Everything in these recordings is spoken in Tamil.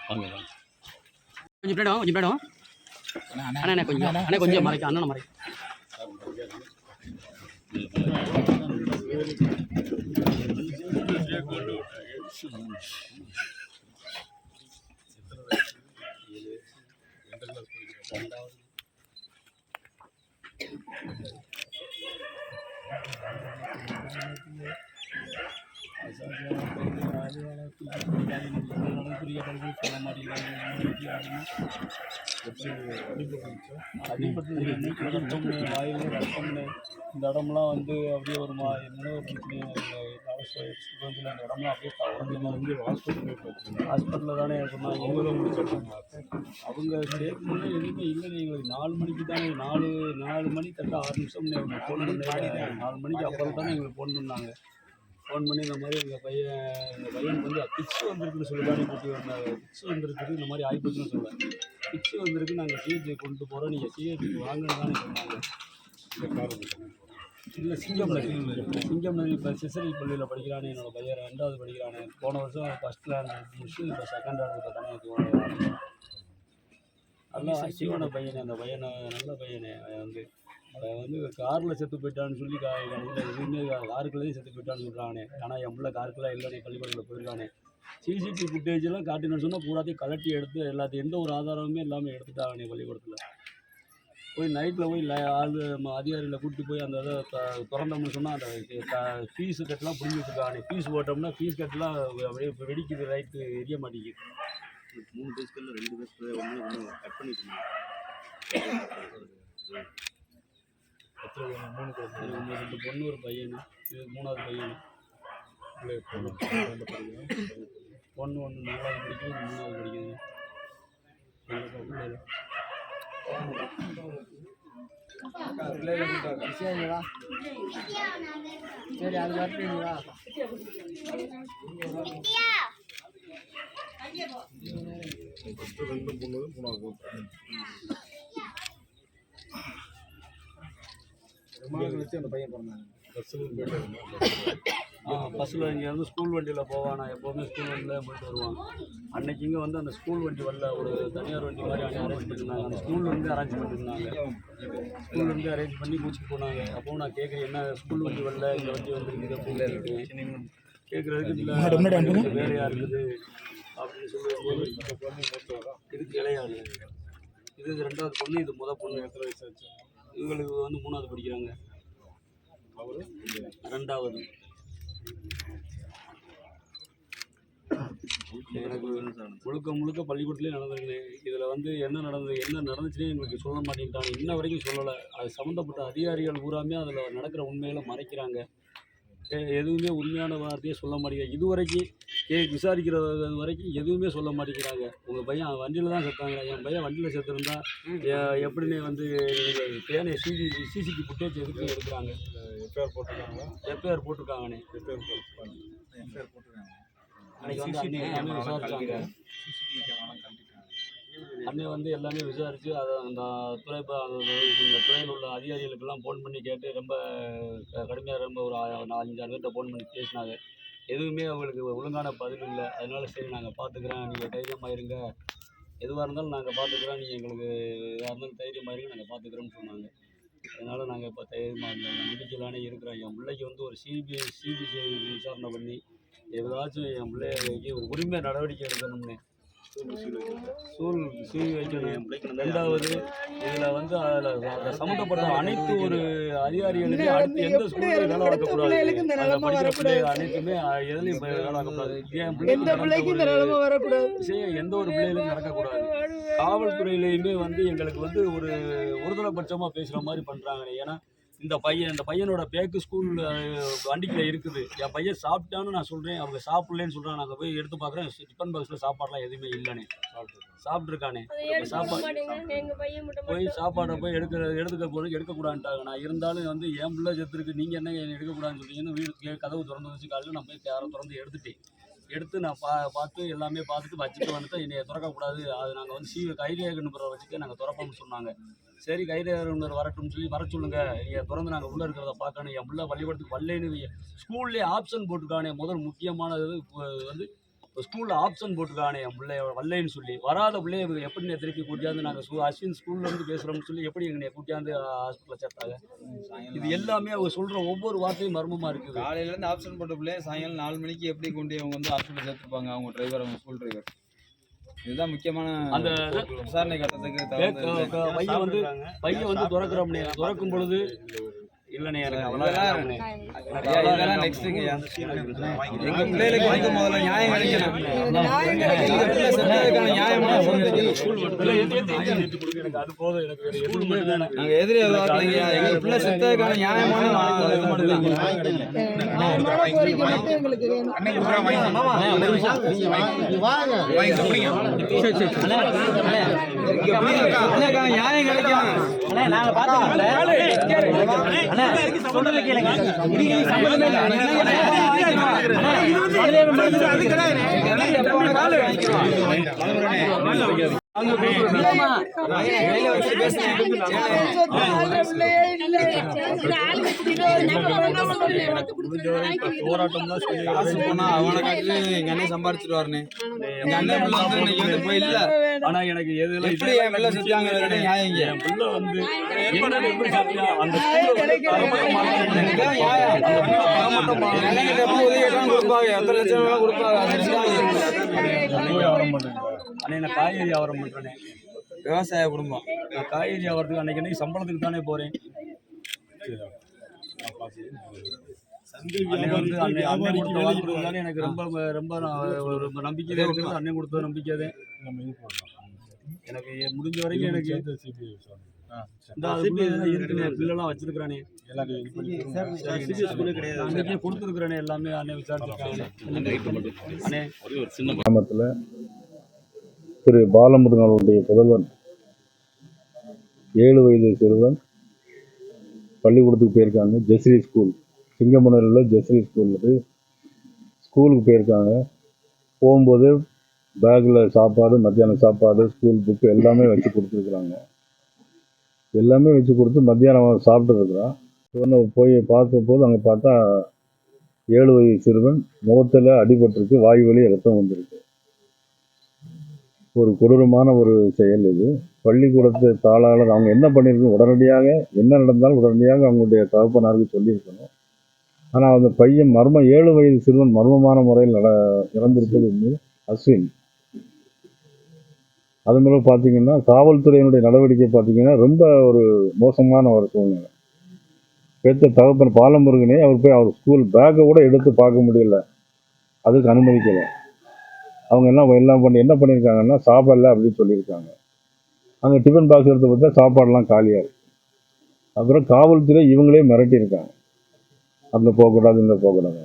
வாங்க வாங்க கொஞ்சம் பின்னாடி கொஞ்சம் பின்னாடி அண்ணா கொஞ்சம் மறைக்க அண்ணனை மறைக்க அடிப்பட்டு ரத்தம்னு வாயில் ரத்தம்னு இந்த இடம்லாம் வந்து அப்படியே ஒரு என்னென்ன ஒரு அந்த இடம்லாம் அப்படியே தவறு ஹாஸ்பிட்டலில் தானே சொன்னாங்க. அவங்க கேட்கணும்னா எதுவுமே இல்லைன்னு எங்களுக்கு 4 மணிக்கு தானே 4 மணி கரெக்டாக 6 நிமிஷம் எங்களுக்கு ஃபோன் பண்ணாங்க. 4 மணிக்கு அப்புறம் தானே எங்களுக்கு ஃபோன் பண்ணாங்க. ஃபோன் பண்ணி இந்த மாதிரி எங்கள் பையனுக்கு வந்து பிக்ஸ் வந்துருக்குன்னு சொல்லி தானே கூட்டி வந்தாங்க. பிக்ஸ் வந்துருக்குது இந்த மாதிரி ஆகிப்போச்சுன்னு சொல்லுவேன். பிக்ஸ் வந்திருக்கு, நாங்கள் சிஹெச்சி கொண்டு போகிறோம், நீங்கள் சிஹெச்சிக்கு வாங்கன்னு தானே சொன்னாங்க. இல்லை சிங்கம் நதி இப்போ சிசரி பள்ளியில் படிக்கிறானே என்னோடய பையன் 2வது படிக்கிறானே. போன வருஷம் ஃபஸ்ட் ரேங்க் முடிச்சு இப்போ 2nd ரேங்க் இப்போ தானே. நல்லா ஆக்டிவான பையனே, அந்த பையனை நல்ல பையனே. வந்து காரில் செத்து போயிட்டான்னு சொல்லி எதுவுமே காருக்குள்ளேயே செத்து போயிட்டான்னு சொல்கிறானே. ஆனால் என் பிள்ளை காருக்குள்ளே இல்லைனே, பள்ளிக்கூடத்தில் போயிருக்கானே. சிசிடிவி ஃபுட்டேஜெல்லாம் காட்டினு சொன்னால் பூராத்தையும் கலட்டி எடுத்து எல்லாத்தையும் எந்த ஒரு ஆதாரமுமே இல்லாமல் எடுத்துட்டாங்கண்ணே. பள்ளிக்கூடத்தில் போய் நைட்டில் போய் அதிகாரிகளை கூப்பிட்டு போய் அந்த இதை திறந்தோம்னு சொன்னால் அந்த ஃபீஸு கட்டெலாம் பிடிங்கி வச்சுருக்காங்க. ஃபீஸ் போட்டோம்னா ஃபீஸ் கட்டெலாம் அப்படியே இப்போ வெடிக்குது, லைட்டு எரிய மாட்டேங்குது. 3 பேஸ்களில் 2 பேஸ் ஒன்று கட் பண்ணிட்டு 2 பொண்ணு ஒரு பையனு, இது 3வது பையனு. பொண்ணு 4வது படிக்குது, 3வது படிக்குது. சரி அது வரட்டுங்களா? அந்த பையன் பிறந்தாங்க. பஸ்ஸில் இங்கேருந்து ஸ்கூல் வண்டியில் போவான். நான் எப்போவுமே ஸ்கூல் வண்டியில் போயிட்டு வருவான். அன்னைக்கு இங்கே வந்து அந்த ஸ்கூல் வண்டி வரல, ஒரு தனியார் வண்டி மாதிரி அரேஞ்ச் பண்ணியிருந்தாங்க. அந்த ஸ்கூல்லேருந்து அரேஞ்ச் பண்ணியிருந்தாங்க. ஸ்கூல்லேருந்து அரேஞ்ச் பண்ணி கூச்சிட்டு போனாங்க. அப்போவும் நான் கேட்குறேன், என்ன ஸ்கூல் வண்டி வரல, இந்த வண்டி வந்துருக்குது அப்படின்னு கேட்குறதுக்கு. இல்லை வேலையாக இருக்குது அப்படின்னு சொல்லும்போது இதுக்கு இளையாது. இது 2வது பொண்ணு, இது முத பொண்ணு. எத்தனை வயசு ஆச்சு? இவங்களுக்கு வந்து 3வது படிக்கிறாங்க, அவர் 2வது. எனக்கு முழுக்க பள்ளிக்கூடத்துலேயே நடந்திருக்குது. இதில் வந்து என்ன நடந்துச்சுன்னே எங்களுக்கு சொல்ல மாட்டேங்கிறாங்க. இன்ன வரைக்கும் சொல்லலை. அது சம்மந்தப்பட்ட அதிகாரிகள் பூராமே அதில் நடக்கிற உண்மைகளை மறைக்கிறாங்க. எதுவுமே உண்மையான வார்த்தையே சொல்ல மாட்டேங்கிறாங்க. இதுவரைக்கும் விசாரிக்கிறது வரைக்கும் எதுவுமே சொல்ல மாட்டேங்கிறாங்க. உங்கள் பையன் வண்டியில் தான் செத்தாங்க. என் பையன் வண்டியில் செத்துருந்தா எப்படின்னு வந்து தேனை சிசிடிவி ஃபுட்டேஜ் எதுக்கு எடுக்கிறாங்க? எஃப்ஐஆர் போட்டிருக்காங்கண்ணே. அன்றைக்கி வந்து எல்லாமே விசாரிச்சாங்க. அன்னை வந்து எல்லாமே விசாரித்து அதை அந்த இந்த துறையில் உள்ள அதிகாரிகளுக்கெல்லாம் ஃபோன் பண்ணி கேட்டு ரொம்ப கடுமையாக ரொம்ப ஒரு 4-5 பேர்கிட்ட ஃபோன் பண்ணி பேசினாங்க. எதுவுமே அவங்களுக்கு ஒழுங்கான பதில் இல்லை. அதனால சரி நாங்கள் பார்த்துக்குறோம், நீங்கள் தைரியமாக இருங்க, எதுவாக இருந்தாலும் நாங்கள் பார்த்துக்குறோம், நீங்கள் எங்களுக்கு எதாக இருந்தாலும் தைரியமாக இருங்க, நாங்கள் பார்த்துக்குறோன்னு சொன்னாங்க. அதனால் நாங்கள் இப்போ தைரியமாக இருந்தோம், நம்பிக்கையிலானே இருக்கிறோம். என் பிள்ளைக்கு வந்து ஒரு சிபிசிஐ விசாரணை பண்ணி ஏதாச்சும் என் பிள்ளைக்கு ஒரு உரிமை நடவடிக்கை எடுக்கணும்னு சீவி வைக்கணும். 2வது இதில் வந்து அதில் சம்மந்தப்பட்ட அனைத்து ஒரு அதிகாரிகளுக்கும் அடுத்து எந்த ஸ்கூல்லையும் வேலை பார்க்கக்கூடாது. அதில் படிக்கிற பிள்ளைகள் அனைத்துமே எதுலையும் வேலை பார்க்கக்கூடாது. என் பிள்ளைக்கு வரக்கூடாது, எந்த ஒரு பிள்ளைகளும் நடக்கக்கூடாது. காவல்துறையிலையுமே வந்து எங்களுக்கு வந்து ஒருதலைபட்சமாக பேசுகிற மாதிரி பண்ணுறாங்க. ஏன்னா இந்த பையனோட பேக்கு ஸ்கூல் வண்டிக்கில் இருக்குது. என் பையன் சாப்பிட்டான்னு நான் சொல்கிறேன், அவங்க சாப்பிட்லேன்னு சொல்கிறாங்க. நாங்கள் போய் எடுத்து பார்க்குறேன், டிஃபன் பாக்ஸில் சாப்பாடெலாம் எதுவுமே இல்லைண்ணே. சாப்பிட்ருக்கானே. சாப்பாடை போய் எடுக்கக்கூடாதுன்ட்டாங்க. நான் இருந்தாலும் வந்து என் பிள்ளை செத்துருக்கு, நீங்கள் என்ன எடுக்கக்கூடாதுன்னு சொல்லிங்கன்னு வீடு கதவு திறந்து வச்சு காலையில் நான் போய் யாரை திறந்து எடுத்து நான் பார்த்து எல்லாமே பார்த்துட்டு வச்சுட்டு வந்துட்டு என்னை திறக்கக்கூடாது, அது நாங்கள் வந்து கைரேகை வச்சுட்டு நாங்கள் திறப்போம்னு சொன்னாங்க. சரி கைரேகை வரட்டும்னு சொல்லி வர சொல்லுங்க, நீங்கள் திறந்து நாங்கள் உள்ளே இருக்கிறத பார்க்கணும். என் பிள்ளை பள்ளிக்கூடத்துக்கு வரலேன்னு ஸ்கூல்லேயே ஆப்ஷன் போட்டிருக்கானே. முக்கியமானது வந்து ஸ்கூலில் ஆப்ஷன் போட்டுருக்கானே என் பிள்ளைய வரலைன்னு சொல்லி வராத பிள்ளைய எப்படி திருப்பி கூட்டியாந்து நாங்கள் அஸ்வின் ஸ்கூல்லேருந்து பேசுகிறோம்னு சொல்லி எப்படி எங்களை கூட்டியாந்து ஹாஸ்பிட்டலில் சேர்த்தாங்க. இது எல்லாமே அவங்க சொல்கிற ஒவ்வொரு வார்த்தையும் மர்மமாக இருக்குது. காலையிலேருந்து ஆப்ஷன் போட்ட பிள்ளைய சாயங்காலம் 4 மணிக்கு எப்படி கொண்டு அவங்க வந்து ஹாஸ்பிட்டல் சேர்த்துருப்பாங்க அவங்க டிரைவர், அவங்க ஸ்கூல் டிரைவர். இதுதான் முக்கியமான அந்த விசாரணை கட்டத்துக்கு பையன் வந்து திறக்கும் பொழுது இல்லைண்ணே எனக்கு இதெல்லாம் நெக்ஸ்ட்டுங்க. எங்க பிள்ளைகளுக்கு வந்து முதல்ல நியாயம் கிடைக்கணும். நியாயமான அது போதும். எனக்கு நாங்க எதிரி எதிர்பார்க்கலைங்க. எங்க பிள்ளை செத்ததுக்கான நியாயமான இது மட்டும் தான். நியாயம் கிடைக்கணும். சொல்றது கேளுங்க. சம்பாரிச்சிட்டு வரேன். எங்க அண்ணன் பிள்ளை வந்து இன்னைக்கு வந்து போய் இல்ல. ஆனா எனக்கு எதுல எப்படி என் பிள்ளை செஞ்சாங்க நியாயம். என் பிள்ளை வந்து எப்படி சாப்பிட்டா அந்த காய்கறி வியாபாரம் பண்றேன். விவசாய குடும்பம். நான் காய்கறி வியாபாரத்துக்கு அன்னைக்கு சம்பளத்துக்கு தானே போறேன். அண்ணன் கொடுத்த வாக்குறுதி தானே எனக்கு ரொம்ப ரொம்ப ஒரு நம்பிக்கை இருக்குது. அண்ணன் கொடுத்த நம்பிக்கை தான். எனக்கு முடிஞ்ச வரைக்கும் எனக்கு பிள்ளைலாம் வச்சிருக்கிறானே அன்னைக்கே கொடுத்துருக்குறானே எல்லாமே அண்ணன் விசாரிச்சிருக்காங்க. கிராமத்தில் திரு பாலமுருகன் அவருடைய புதல்வன் 7 வயது சிறுவன் பள்ளிக்கூடத்துக்கு போயிருக்காங்க. ஜெஸ்ரி ஸ்கூல், சிங்கமனூரில் உள்ள ஜெஸ்ரி ஸ்கூலுக்கு போயிருக்காங்க. போகும்போது பேக்கில் சாப்பாடு, மத்தியானம் சாப்பாடு, ஸ்கூல் புக்கு எல்லாமே வச்சு கொடுத்துருக்குறாங்க. எல்லாமே வச்சு கொடுத்து மத்தியானம் சாப்பிட்டுருக்குறான். இவனை போய் பார்த்த போது அங்கே பார்த்தா 7 வயது சிறுவன் முகத்தில் அடிபட்டிருக்கு, வாய் வழி ரத்தம் வந்திருக்கு. ஒரு கொடூரமான ஒரு செயல் இது. பள்ளிக்கூடத்து தாளாளர் அவங்க என்ன பண்ணியிருக்கணும், உடனடியாக என்ன நடந்தாலும் உடனடியாக அவங்களுடைய தகப்பனாருக்கு சொல்லியிருக்கணும். ஆனால் அந்த பையன் 7 வயது சிறுவன் மர்மமான முறையில் இறந்திருப்பது உண்மை. அஸ்வின் அது மேலே பார்த்தீங்கன்னா காவல்துறையினுடைய நடவடிக்கை பார்த்தீங்கன்னா ரொம்ப ஒரு மோசமான ஒரு சூழ்நிலை. பெற்ற தகப்பன் பாலமுருகனே அவர் போய் அவர் ஸ்கூல் பேக்கை கூட எடுத்து பார்க்க முடியல, அதுக்கு அனுமதிக்கலை. அவங்க என்ன பண்ணியிருக்காங்கன்னா சாப்பாடல அப்படின்னு சொல்லியிருக்காங்க. அங்கே டிஃபன் பாக்ஸ் எடுத்து பார்த்தா சாப்பாடெலாம் காலியாக இருக்கு. அப்புறம் காவல்துறை இவங்களே மிரட்டியிருக்காங்க, அங்கே போகக்கூடாது இங்கே போகக்கூடாது.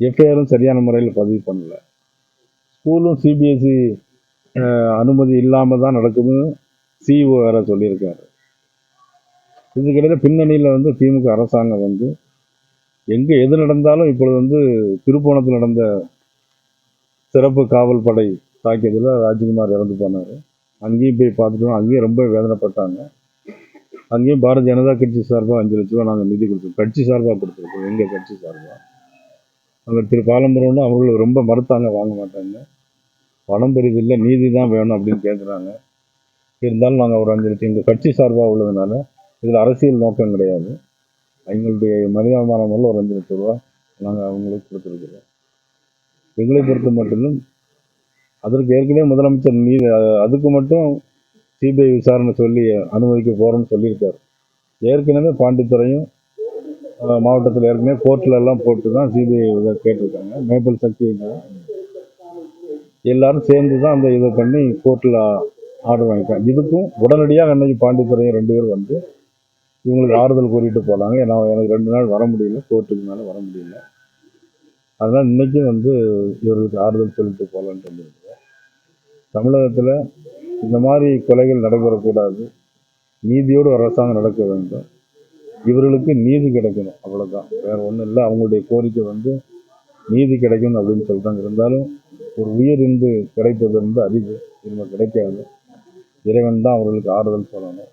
எஃப்ஐஆரும் சரியான முறையில் பதிவு பண்ணலை. ஸ்கூலும் சிபிஎஸ்சி அனுமதி இல்லாமல் தான் நடக்குதுன்னு சிஇஓ வேறு சொல்லியிருக்காரு. இதுக்கிடையில் பின்னணியில் வந்து திமுக அரசாங்கம் வந்து எங்கே எது நடந்தாலும் இப்பொழுது திருப்போணத்தில் நடந்த சிறப்பு காவல் படை தாக்கியதில் ராஜ்குமார் இறந்து போனார். அங்கேயும் போய் பார்த்துட்டோம். அங்கேயும் ரொம்ப வேதனைப்பட்டாங்க. அங்கேயும் பாரதிய ஜனதா கட்சி சார்பாக 5 லட்ச ரூபா நாங்கள் நிதி கொடுத்துருக்கோம். கட்சி சார்பாக கொடுத்துருக்கோம், எங்கள் கட்சி சார்பாக. அங்கே திரு பாலமுருகன் அவங்களுக்கு ரொம்ப மறுத்தாங்க, வாங்க மாட்டாங்க. பணம் பெரிதில்லை, நீதி தான் வேணும் அப்படின்னு கேட்குறாங்க. இருந்தாலும் நாங்கள் ஒரு 5 லட்சம் எங்கள் கட்சி சார்பாக உள்ளதுனால இதில் அரசியல் நோக்கம் கிடையாது. எங்களுடைய மனிதாபிமானமுள்ள ஒரு 5 லட்ச ரூபா நாங்கள் அவங்களுக்கு கொடுத்துருக்குறோம். எங்களை பொறுத்த மட்டும் அதற்கு ஏற்கனவே முதலமைச்சர் அதுக்கு மட்டும் சிபிஐ விசாரணை சொல்லி அனுமதிக்க போகிறோன்னு சொல்லியிருக்காரு. ஏற்கனவே பாண்டித்துறையும் மாவட்டத்தில் ஏற்கனவே கோர்ட்டில் எல்லாம் போட்டு தான் சிபிஐ கேட்டிருக்காங்க. மேப்பல் சக்தி எல்லாரும் சேர்ந்து தான் அந்த இதை பண்ணி கோர்ட்டில் ஆர்டர் வாங்கிட்டாங்க. இதுக்கும் உடனடியாக அன்னைக்கு பாண்டித்துறையும் 2 பேர் வந்து இவங்களுக்கு ஆறுதல் கூறிட்டு போகிறாங்க. எனக்கு 2 நாள் வர முடியல, கோர்ட்டுக்கு மேலே வர முடியல. அதனால் இன்றைக்கும் இவர்களுக்கு ஆறுதல் சொல்லிட்டு போகலான்னு சொல்லியிருக்கிறோம். தமிழகத்தில் இந்த மாதிரி கொலைகள் நடைபெறக்கூடாது, நீதியோடு அரசாங்கம் நடக்க வேண்டும், இவர்களுக்கு நீதி கிடைக்கணும், அவ்வளோதான், வேறு ஒன்றும் இல்லை. அவங்களுடைய கோரிக்கை நீதி கிடைக்கணும் அப்படின்னு சொல்கிறாங்க. இருந்தாலும் ஒரு உயிர் கிடைப்பது அரிது, இனிமேல் கிடைக்காது. இறைவன் தான் அவர்களுக்கு ஆறுதல் சொல்லணும்.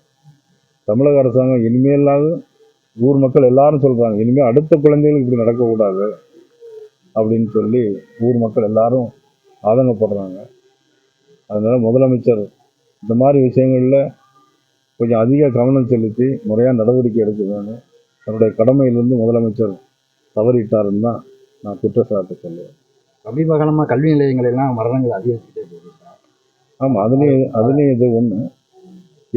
தமிழக அரசாங்கம் இனிமேலாவது ஊர் மக்கள் எல்லாரும் சொல்கிறாங்க, இனிமேல் அடுத்த குழந்தைகளுக்கு இப்படி நடக்கக்கூடாது அப்படின்னு சொல்லி ஊர் மக்கள் எல்லாரும் ஆதங்கப்படுறாங்க. அதனால் முதலமைச்சர் இந்த மாதிரி விஷயங்களில் கொஞ்சம் அதிக கவனம் செலுத்தி முறையாக நடவடிக்கை எடுக்க வேணும். தன்னுடைய கடமையிலிருந்து முதலமைச்சர் தவறிட்டாருன்னு தான் நான் குற்றச்சாட்டு சொல்லுவேன். சமீப காலமாக கல்வி நிலையங்கள் எல்லாம் மரணங்கள் அதிகரிச்சுட்டே போகுது சார். ஆமாம், அதுலேயும் இது ஒன்று.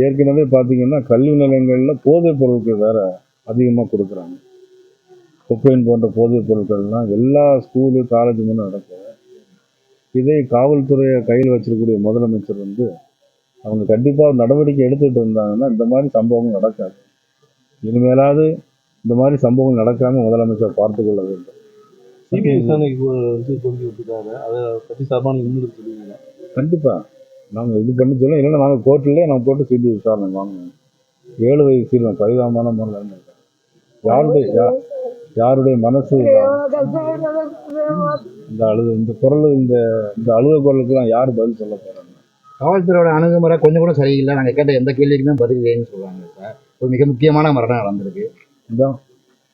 ஏற்கனவே பார்த்தீங்கன்னா கல்வி நிலையங்களில் போதைப் பொருட்கள் வேறு அதிகமாக கொடுக்குறாங்க. கொக்கைன் போன்ற போதைப் பொருட்கள்லாம் எல்லா ஸ்கூலு காலேஜ் முன்னே நடக்குது. இதை காவல்துறையை கையில் வச்சிருக்கக்கூடிய முதலமைச்சர் வந்து அவங்க கண்டிப்பாக நடவடிக்கை எடுத்துகிட்டு இருந்தாங்கன்னா இந்த மாதிரி சம்பவங்கள் நடக்காது. இனிமேலாவது இந்த மாதிரி சம்பவங்கள் நடக்காமல் முதலமைச்சர் பார்த்து கொள்ள வேண்டும். சிபிஐ விசாரணைக்கு வந்து கொண்டு விட்டுருக்காரு. அதை பற்றி சார்பான இன்னும் சொல்லுவீங்க? கண்டிப்பாக நாங்கள் இது பண்ணி சொல்லுவோம். இல்லைன்னா நாங்கள் கோர்ட்டிலே நம்ம போட்டு சிபிஐ விசாரணை வாங்கணும். 7 வயது சீர்மம் பரிதாபமான முறையில் இருந்திருக்காங்க. யாருடைய மனசு இந்த அழுது இந்த குரல் இந்த அழுத குரலுக்குலாம் யார் பதில் சொல்ல போகிறாங்க? காவல்துறையோட அணுகுமுறை கொஞ்சம் கூட சரியில்லை. நாங்கள் கேட்ட எந்த கேள்விக்குமே பதில் இல்லைன்னு சொல்கிறாங்க சார். ஒரு மிக முக்கியமான மரணம் நடந்திருக்கு. இதான்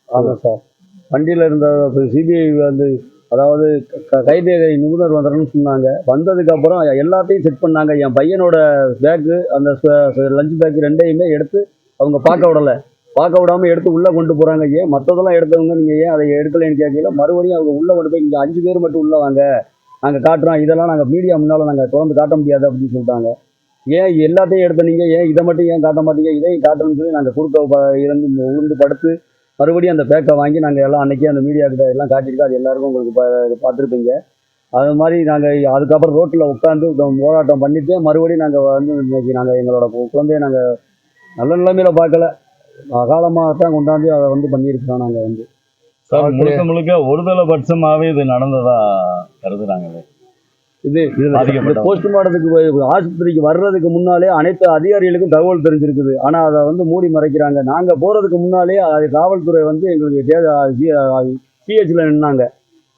ஆமாம் சார், வண்டியில் இருந்த சிபிஐ வந்து அதாவது கைரேகை நிபுணர் வந்துடணும்னு சொன்னாங்க. வந்ததுக்கப்புறம் எல்லாத்தையும் செக் பண்ணாங்க. என் பையனோட பேக்கு அந்த லஞ்ச் பேக்கு ரெண்டையுமே எடுத்து அவங்க பார்க்க விடாமல் எடுத்து உள்ளே கொண்டு போகிறாங்க. ஏன் மற்றதெல்லாம் எடுத்தவங்க நீங்கள் ஏன் அதை எடுக்கலைன்னு கேட்கல. மறுபடியும் அவங்க உள்ளே கொண்டு போய் இங்கே 5 பேர் மட்டும் உள்ளே வாங்க, நாங்கள் காட்டுறோம், இதெல்லாம் நாங்கள் மீடியா முன்னால் நாங்கள் தொடர்ந்து காட்ட முடியாது அப்படின்னு சொல்லிட்டாங்க. ஏன் எல்லாத்தையும் எடுத்த நீங்கள் ஏன் இதை மட்டும் ஏன் காட்ட மாட்டீங்க, இதையும் காட்டணும்னு சொல்லி நாங்கள் குறுக்க இருந்து உருந்து படுத்து மறுபடியும் அந்த பேக்கை வாங்கி நாங்கள் எல்லாம் அன்றைக்கி அந்த மீடியா கிட்ட எல்லாம் காட்டியிருக்கோம். அது எல்லாருக்கும் உங்களுக்கு பார்த்துருப்பீங்க. அது மாதிரி நாங்கள் அதுக்கப்புறம் ரோட்டில் உட்காந்து போராட்டம் பண்ணிவிட்டு மறுபடியும் நாங்கள் வந்து இன்றைக்கி நாங்கள் எங்களோட குழந்தைய நாங்கள் நல்ல நிலைமையில் பார்க்கல, அகாலமாகத்தான் கொண்டாந்து அதை வந்து பண்ணியிருக்கிறோம். நாங்கள் வந்து சார் முழுக்க ஒருதலை பட்சமாகவே இது நடந்ததா கருதுறாங்களே. இது போஸ்ட்மார்ட்டத்துக்கு ஆஸ்பத்திரிக்கு வர்றதுக்கு முன்னாலே அனைத்து அதிகாரிகளுக்கும் தகவல் தெரிஞ்சிருக்குது. ஆனால் அதை வந்து மூடி மறைக்கிறாங்க. நாங்கள் போகிறதுக்கு முன்னாலே அது காவல்துறை வந்து எங்களுக்கு பிஹெச்சில் நின்னாங்க.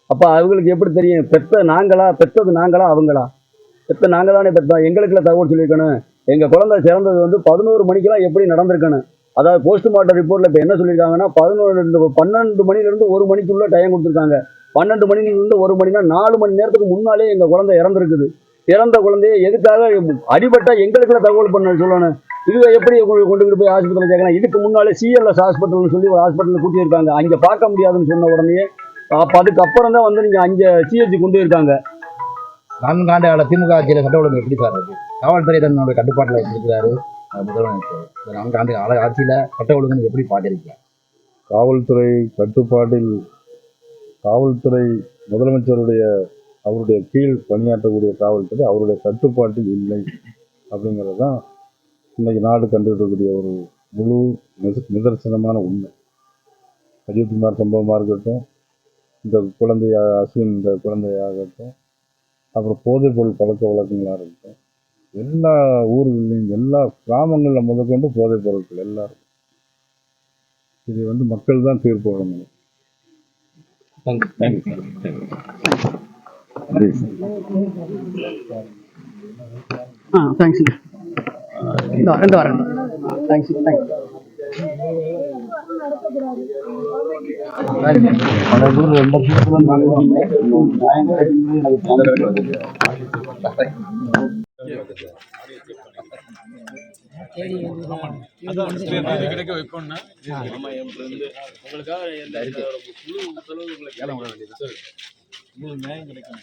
அப்போ அவங்களுக்கு எப்படி தெரியும் பெத்தது நாங்களா அவங்களா? நாங்கள் தானே பெற்றோம். எங்களுக்குள்ள தகவல் சொல்லியிருக்கணும். எங்கள் குழந்தை சிறந்தது வந்து 11 மணிக்கெல்லாம் எப்படி நடந்திருக்கணும். அதாவது போஸ்ட்மார்ட்டம் ரிப்போர்ட்டில் இப்போ என்ன சொல்லியிருக்காங்கன்னா 12 மணிலேருந்து 1 மணிக்குள்ளே டைம் கொடுத்துருக்காங்க. 12 மணிலேருந்து 1 மணினா 4 மணி நேரத்துக்கு முன்னாலே எங்கள் குழந்தை இறந்துருக்குது. இறந்த குழந்தைய எதுக்காக அடிபட்டால் எங்களுக்குள்ள தகவல் பண்ண சொல்லணும். இதுவே எப்படி கொண்டுகிட்டு போய் ஹாஸ்பிட்டலில் கேட்கலாம். இதுக்கு முன்னாலே சிஎல்எஸ் ஹாஸ்பிட்டல்னு சொல்லி ஒரு ஹாஸ்பிட்டலில் கூட்டியிருக்காங்க. அங்கே பார்க்க முடியாதுன்னு சொன்ன உடனே அதுக்கப்புறம் தான் வந்து நீங்கள் அங்கே சிஹெச் கொண்டு இருக்காங்க. 4 ஆண்டு கால திமுக ஆட்சியில் சட்ட ஒழுங்கு எப்படி சார் இருக்கு? காவல்துறை தன்னோட கட்டுப்பாட்டில் வச்சிருக்கிறாரு முதலமைச்சர். 4 ஆண்டு கால ஆட்சியில் சட்ட ஒழுங்கு எப்படி பார்க்குறீங்க? காவல்துறை கட்டுப்பாட்டில் காவல்துறை முதலமைச்சருடைய அவருடைய கீழ் பணியாற்றக்கூடிய காவல்துறை அவருடைய கட்டுப்பாட்டில் இல்லை அப்படிங்கிறது தான் இன்றைக்கி நாடு கண்டுகிட்டக்கூடிய ஒரு முழு நிதர்சனமான உண்மை. அஜித்குமார் சம்பவமாக இருக்கட்டும், இந்த அஸ்வின் இந்த குழந்தையாகட்டும், அப்புறம் போதைப்பொருள் பழக்க வழக்கங்களாக இருக்கட்டும், எல்லா ஊர்கள்லையும் எல்லா கிராமங்களில் முதற்கொண்டு போதைப் பொருட்கள் எல்லாரும். இதை வந்து மக்கள் தான் தீர்ப்பு வழங்கணும். Thank you thanks. இந்த வரேன். தேங்க்ஸ். கிடைக்க வைப்போம்னா உங்களுக்காக நியாயம் கிடைக்கும்.